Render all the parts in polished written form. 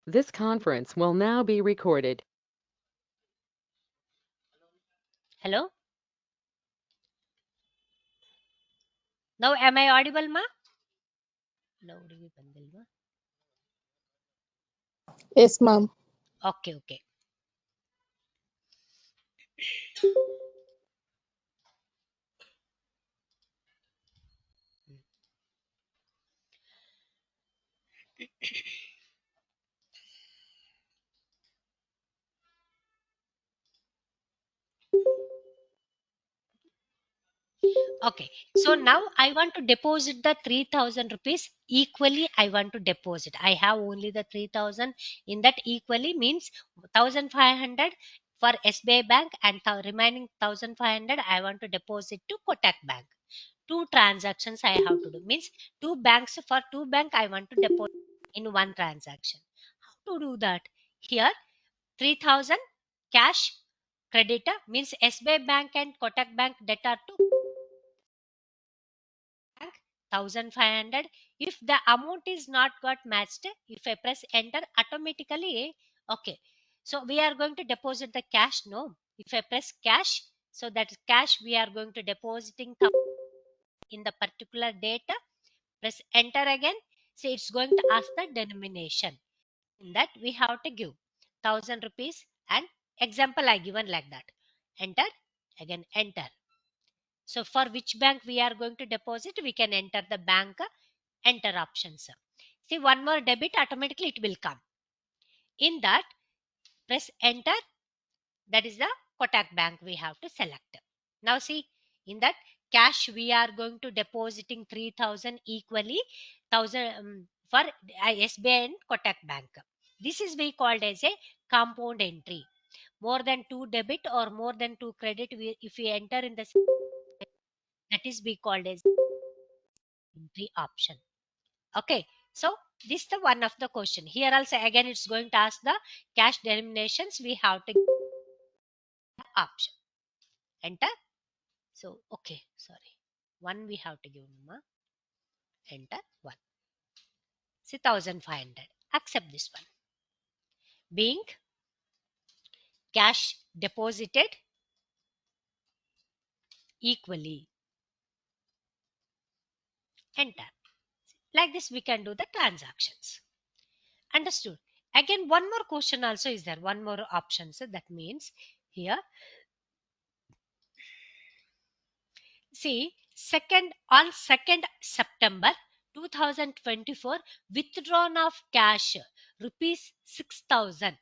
This conference will now be recorded. Hello? Now am I audible, ma? No, Yes, ma'am. okay, okay. Okay. So now I want to deposit the 3000 rupees equally. I want to deposit. I have only the 3000 in that equally means 1500 for SBI bank and the remaining 1500 I want to deposit to Kotak bank. Two transactions I have to do means two banks for two bank I want to deposit in one transaction. How to do that? Here 3000 cash creditor means SBI bank and Kotak bank debtor to 1500. If the amount is not got matched, if I press enter automatically, okay, so we are going to deposit the cash. No, if I press cash, so that cash we are going to depositing in the particular date, press enter again, so it's going to ask the denomination. In that we have to give 1000 rupees and example I given like that, enter, again enter. So for which bank we are going to deposit, we can enter the bank, enter options. See, one more debit, automatically it will come. In that, press enter. That is the Kotak bank we have to select. Now see, in that cash we are going to depositing 3000 equally 1000 for SBI and Kotak bank. This is we called as a compound entry. More than 2 debit or more than 2 credit, if we enter in the that is we called as entry option. Okay, so this is the one of the question. Here also again it's going to ask the cash denominations. We have to give the option. Enter. So okay, sorry. One we have to give Numa. Enter one. See 1500. Accept this one. Being cash deposited equally. Enter. Like this we can do the transactions. Understood. Again one more question also is there. One more option. So that means here see, on 2nd September 2024, withdrawn of cash rupees 6,000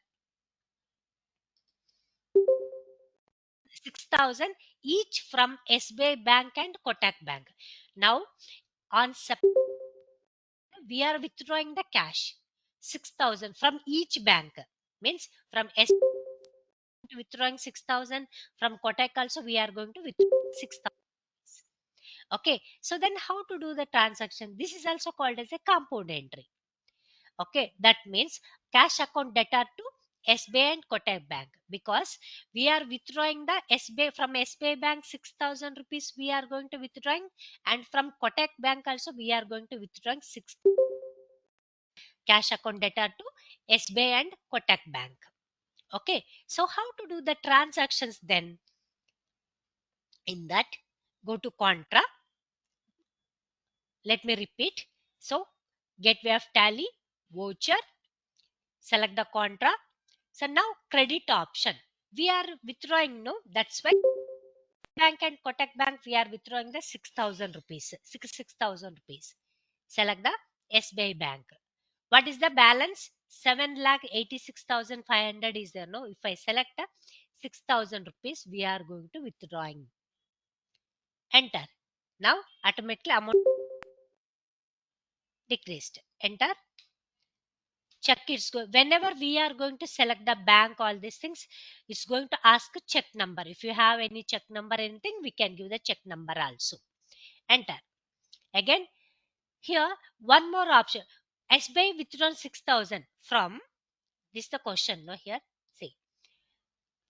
each from SBI Bank and Kotak Bank. Now on September we are withdrawing the cash 6,000 from each bank. Means from SBI withdrawing 6,000, from Kotak also we are going to withdraw 6,000. Okay, so then how to do the transaction? This is also called as a compound entry. Okay, that means cash account debtor to SBI and Kotak Bank, because we are withdrawing the SBI from SBI Bank 6,000 rupees we are going to withdrawing, and from Kotak Bank also we are going to withdrawing 6 cash account debtor to SBI and Kotak Bank. Okay, so how to do the transactions then? In that, go to contra. Let me repeat. So gateway of tally, voucher, select the contra. So now credit option. We are withdrawing, no? That's why bank and Kotak Bank we are withdrawing the 6,000 rupees. 6,000 rupees. Select the SBI Bank. What is the balance? 7,86,500 is there, no? If I select 6,000 rupees, we are going to withdrawing. Enter. Now automatically amount decreased. Enter. Check it's whenever we are going to select the bank, all these things, it's going to ask a check number. If you have any check number, anything, we can give the check number also. Enter. Again, here one more option. SBI withdrawn 6,000 from, this is the question, no? Here see,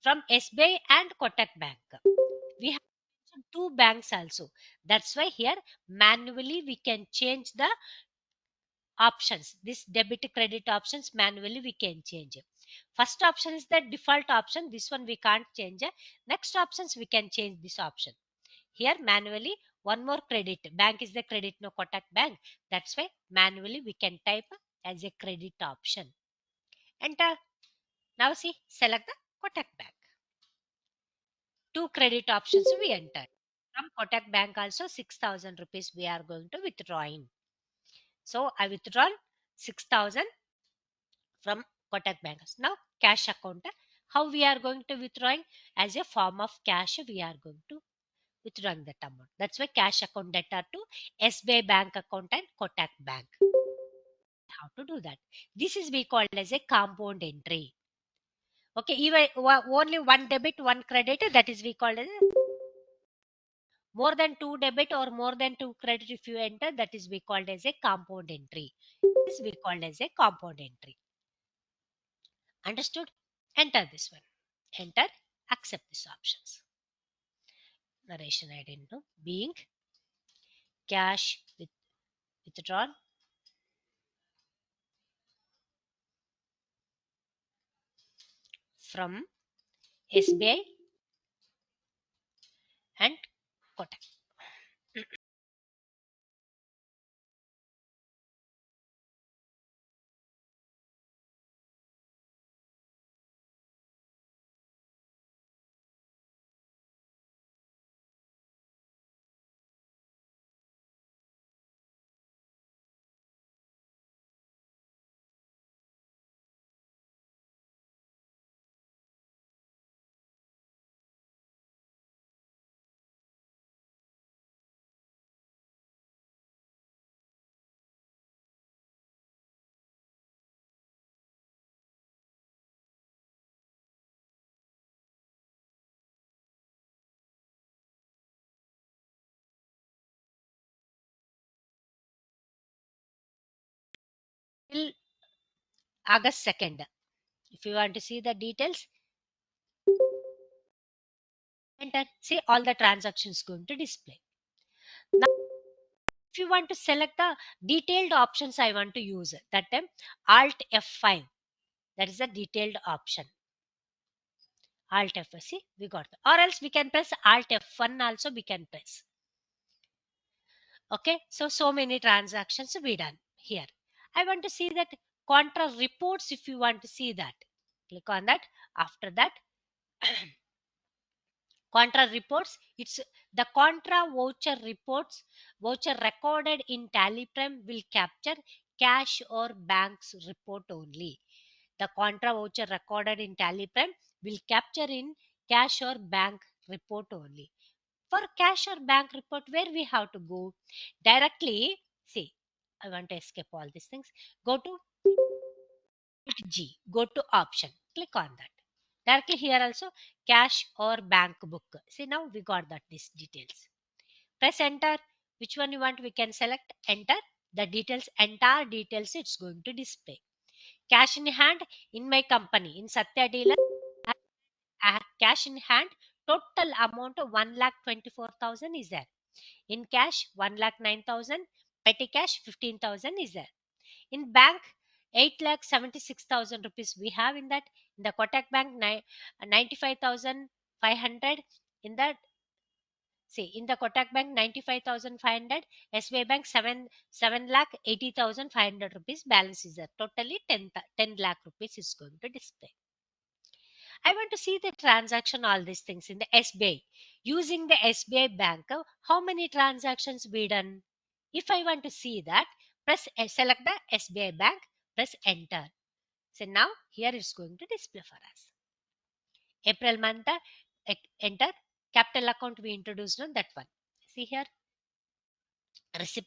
from SBI and Kotak Bank we have two banks also. That's why here manually we can change the options, this debit credit options manually we can change. First option is the default option. This one we can't change. Next options we can change this option. Here manually one more credit. Bank is the credit, no Kotak Bank. That's why manually we can type as a credit option. Enter. Now see, select the Kotak Bank. Two credit options we entered. From Kotak Bank also 6,000 rupees we are going to withdrawing. So I withdraw 6,000 from Kotak Bank. Now cash account. How we are going to withdrawing? As a form of cash we are going to withdrawing that amount. That's why cash account data to SBI Bank account and Kotak Bank. How to do that? This is we called as a compound entry. Okay, even only one debit, one credit, that is we called as more than two debit or more than two credit if you enter, that is we called as a compound entry. This is we called as a compound entry. Understood? Enter this one. Enter, accept these options. Narration I didn't know. Being cash withdrawn from SBI and Kotak. Till August 2nd. If you want to see the details, enter. See all the transactions going to display. Now, if you want to select the detailed options I want to use, that time Alt F5. That is the detailed option. Alt F5. See, we got that. Or else we can press Alt F1 also we can press. Okay, so many transactions we done here. I want to see that contra reports. If you want to see that, click on that. After that, contra reports, it's the contra voucher reports. Voucher recorded in TallyPrime will capture cash or bank's report only. The contra voucher recorded in TallyPrime will capture in cash or bank report only. For cash or bank report, where we have to go directly? See, I want to escape all these things. Go to G, go to option, click on that. Directly here also cash or bank book. See, now we got that these details. Press enter. Which one you want we can select. Enter the details, entire details it's going to display. Cash in hand in my company in Satya dealer, I have cash in hand, total amount of 1,24,000 is there. In cash 1,09,000, petty cash 15,000 is there. In bank 8,76,000 rupees we have in that. In the Kotak Bank 95,500. In that, see, in the Kotak Bank 95,500, SBI Bank 7,80,500 rupees balance is there. Totally 10 lakh rupees is going to display. I want to see the transaction, all these things in the SBI. Using the SBI Bank, how many transactions we done? If I want to see that, select the SBI Bank, press enter. So now here it's going to display for us. April month, enter. Capital account we introduced on that one. See here, receipt,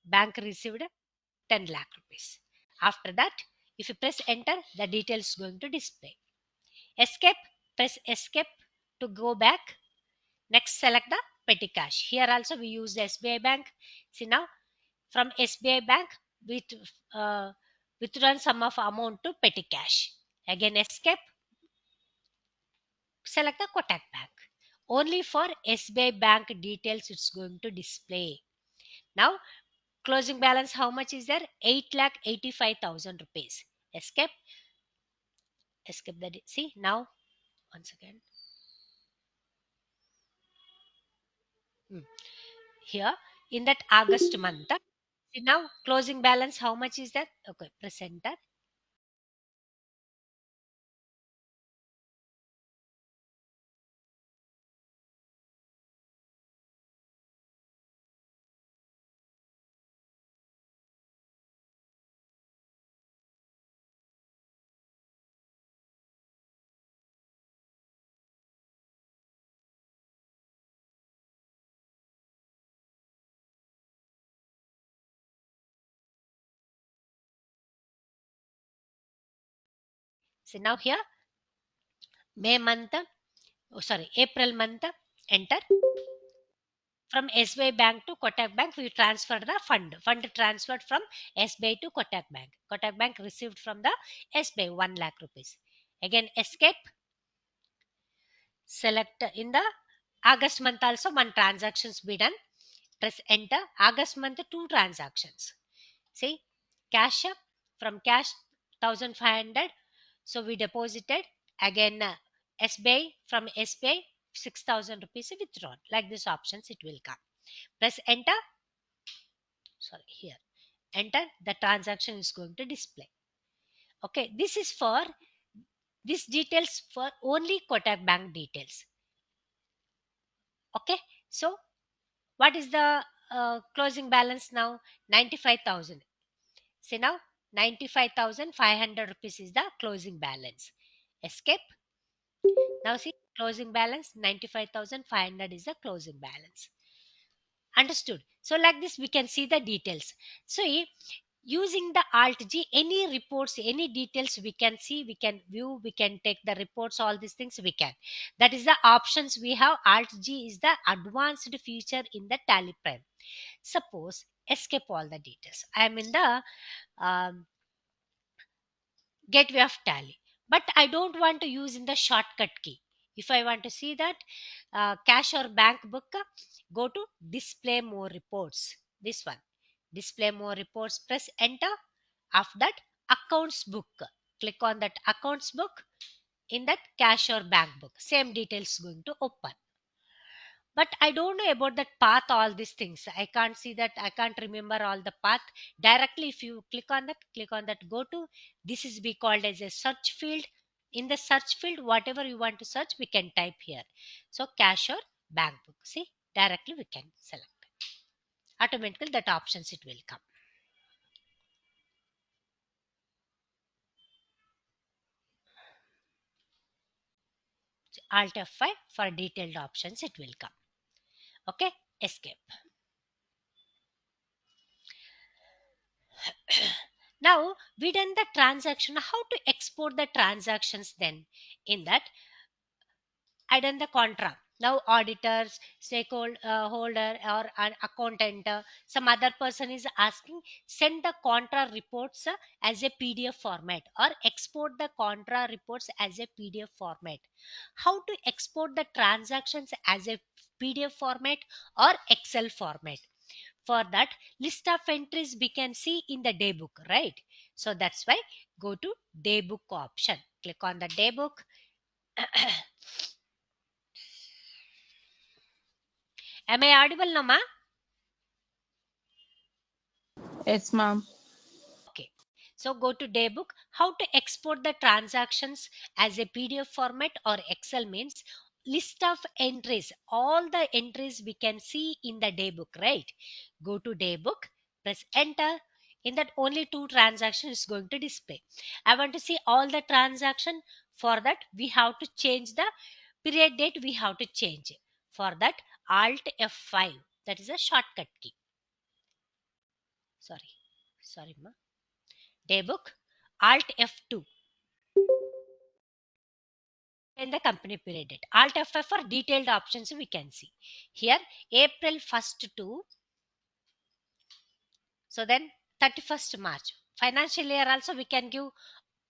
bank received 10 lakh rupees. After that, if you press enter, the details is going to display. Escape, press escape to go back. Next, select the petty cash. Here also we use the SBI Bank. See now, from SBI Bank, we withdrawn sum of amount to petty cash. Again, escape, select the Kotak Bank. Only for SBI Bank details it's going to display. Now, Closing balance, how much is there? 8,85,000 rupees. Escape. Escape that. See now, once again. Here in that August month. See now, closing balance, how much is that? Okay, press enter. See now here, May month, oh sorry, April month, enter. From SBI Bank to Kotak Bank, we transferred the fund. Fund transferred from SBI to Kotak Bank. Kotak Bank received from the SBI 1 lakh rupees. Again, escape. Select in the August month also one transactions be done. Press enter. August month 2 transactions. See, cash from cash 1500. So we deposited again SBI from SBI 6000 rupees withdrawn. Like this options it will come. Press enter. Sorry, here. Enter. The transaction is going to display. Okay, this is for this details for only Kotak Bank details. Okay, so what is the closing balance now? 95,000. See now, 95,500 rupees is the closing balance. Escape. Now see, closing balance 95,500 is the closing balance. Understood? So like this, we can see the details. So using the Alt G, any reports, any details we can see, we can view, we can take the reports, all these things we can. That is the options we have. Alt G is the advanced feature in the Tally Prime. Suppose escape all the details. I am in the um, gateway of Tally, but I don't want to use in the shortcut key. If I want to see that cash or bank book, go to display more reports. This one, display more reports, press enter. After that, accounts book, click on that accounts book. In that cash or bank book, same details going to open. But I don't know about that path, all these things I can't see that, I can't remember all the path. Directly if you click on that, go to this is be called as a search field. In the search field, whatever you want to search, we can type here. So cash or bank book, see, directly we can select, automatically that options it will come. So Alt F5 for detailed options it will come. Okay, escape. Now we done the transaction. How to export the transactions then? In that, I done the contra. Now auditors, stakeholder holder or an accountant, some other person is asking, send the contra reports as a PDF format or export the contra reports as a PDF format. How to export the transactions as a PDF format or Excel format? For that, list of entries we can see in the daybook, right? So that's why go to daybook option. Click on the daybook. Am I audible now, ma? Yes, ma'am. Okay. So go to daybook. How to export the transactions as a PDF format or Excel means list of entries. All the entries we can see in the daybook, right? Go to daybook, press enter. In that only two transactions is going to display. I want to see all the transaction. For that we have to change the period date. We have to change it. For that Alt F5. That is a shortcut key. Sorry ma. Daybook, Alt F2 in the company period date. Alt F5 for detailed options we can see. Here April 1st to, so then 31st March. Financial year also we can give.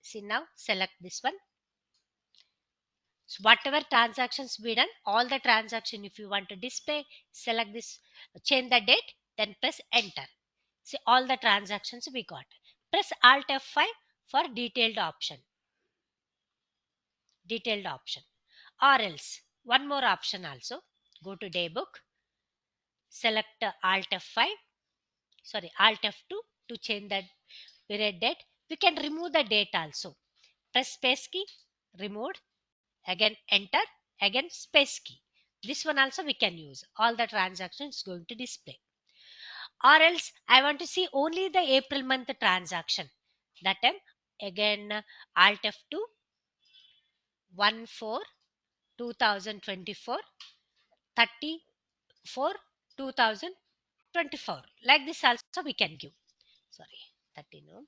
See now, select this one. So whatever transactions be done, all the transaction if you want to display, select this, change the date, then press enter. See all the transactions we got. Press Alt F5 for detailed option. Detailed option. Or else one more option also. Go to daybook. Select Alt F5. Sorry, Alt F2 to change that period date. We can remove the date also. Press space key. Removed. Again enter. Again space key. This one also we can use. All the transactions going to display. Or else I want to see only the April month transaction. That time again Alt F2 14 2024 34 2024. Like this also we can give. Sorry, 30 no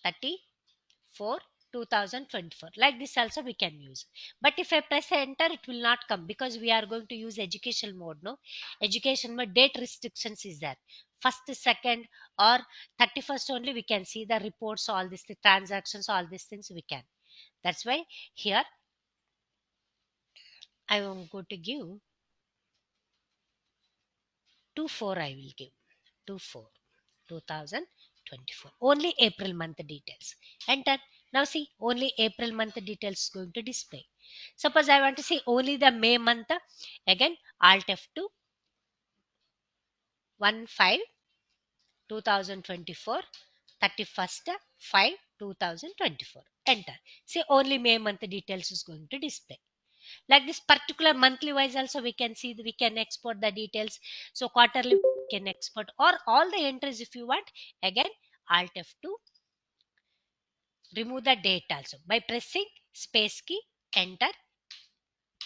34 2024. Like this also we can use. But if I press enter, it will not come because we are going to use education mode. No, education mode date restrictions is there. First, second, or 31st only we can see the reports, all these the transactions, all these things we can. That's why here I am going to give 2/4. I will give 2/4 2024. Only April month details. Enter. Now see, only April month details going to display. Suppose I want to see only the May month. Again, Alt F2 15 2024 31st 5 2024. Enter. See, only May month details is going to display. Like this particular monthly wise also we can see, we can export the details. So quarterly we can export, or all the entries if you want. Again Alt F2, remove the date also by pressing space key, enter.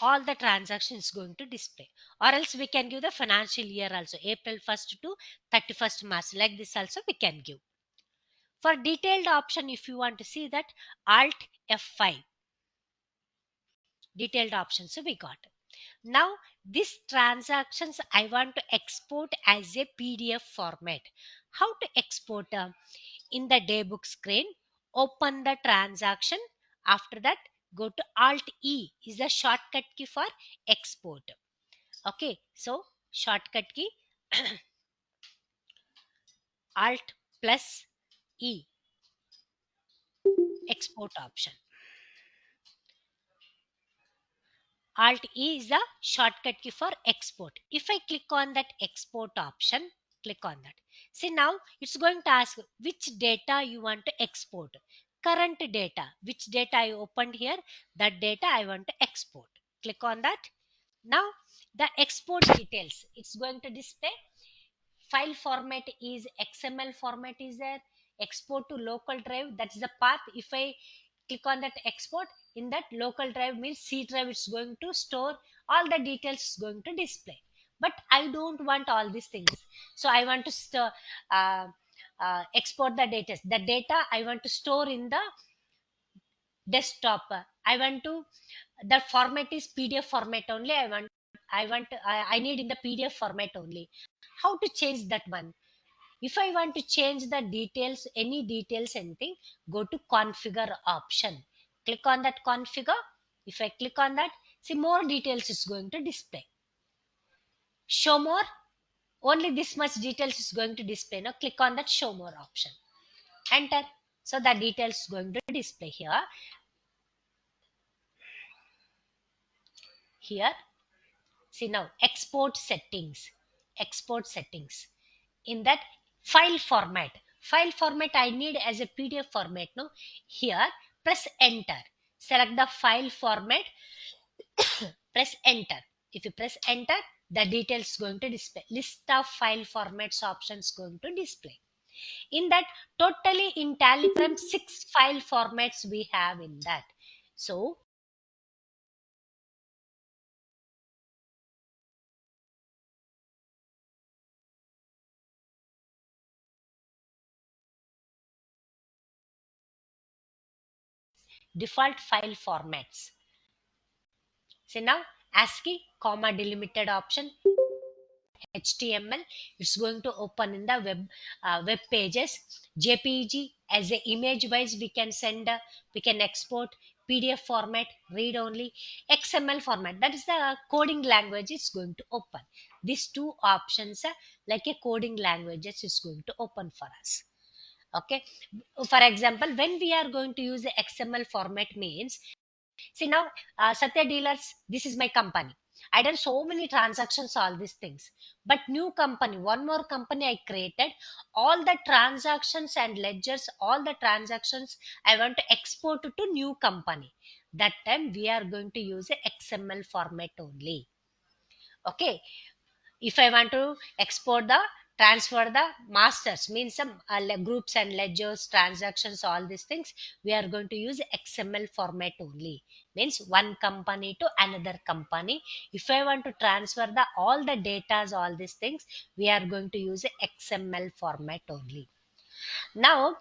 All the transactions going to display. Or else we can give the financial year also, April 1st to 31st March. Like this also we can give. For detailed option, if you want to see that, Alt F5, detailed options. So we got. Now these transactions I want to export as a PDF format. How to export? In the daybook screen, open the transaction. After that, go to Alt E is the shortcut key for export. Okay, so shortcut key Alt plus E, export option. Alt E is the shortcut key for export. If I click on that export option, click on that. See, now it's going to ask which data you want to export. Current data, which data I opened here, that data I want to export. Click on that. Now the export details, it's going to display. File format is XML format is there. Export to local drive, that's the path. If I click on that export, in that local drive means C drive, it's going to store all the details, is going to display. But I don't want all these things, so I want to export the data I want to store in the desktop. I want to, the format is PDF format only. I need in the PDF format only. How to change that one? If I want to change the details, any details, anything, go to configure option. Click on that configure. If I click on that, see more details is going to display. Show more, only this much details is going to display. Now click on that show more option. Enter. So the details is going to display here. Here, see now export settings. Export settings. In that file format, I need as a PDF format. No, here press enter. Select the file format. Press enter. If you press enter, the details going to display. List of file formats options going to display. In that, totally in Telegram 6 file formats we have in that. So default file formats. So now ASCII comma delimited option, HTML, it's going to open in the web pages. JPG As a image wise, we can send, we can export, PDF format, read only, XML format. That is the coding language is going to open. These two options, like a coding languages, is going to open for us. Okay. For example, when we are going to use the XML format means, see now, Satya Dealers, this is my company. I done so many transactions, all these things. But new company, one more company I created, all the transactions and ledgers, all the transactions I want to export to new company. That time we are going to use a XML format only. Okay. If I want to export the, transfer the masters, means some groups and ledgers, transactions, all these things, we are going to use XML format only. Means one company to another company, if I want to transfer the all the datas, all these things, we are going to use XML format only. Now,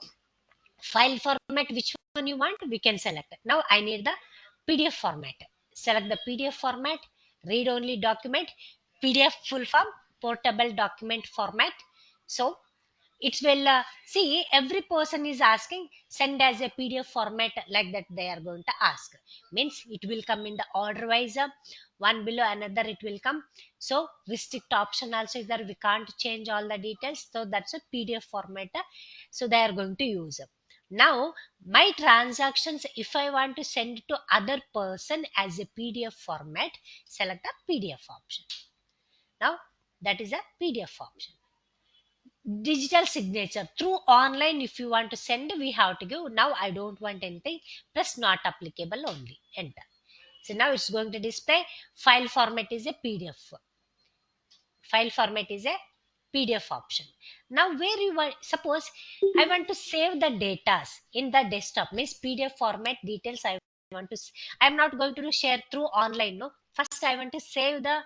file format, which one you want, we can select. Now I need the PDF format. Select the PDF format, read only document, PDF full form, portable document format. So it will, see, every person is asking send as a PDF format, like that they are going to ask. Means it will come in the order wise, one below another it will come. So restrict option also is there, we can't change all the details, so that's a PDF format, so they are going to use. Now my transactions, if I want to send to other person as a PDF format, select the PDF option. Now that is a PDF option. Digital signature through online, if you want to send, we have to give. Now I don't want anything, press not applicable only, enter. So now it's going to display file format is a PDF. File format is a PDF option. Now where you want, suppose I want to save the data in the desktop, means PDF format details I want to I'm not going to share through online, no. First I want to save the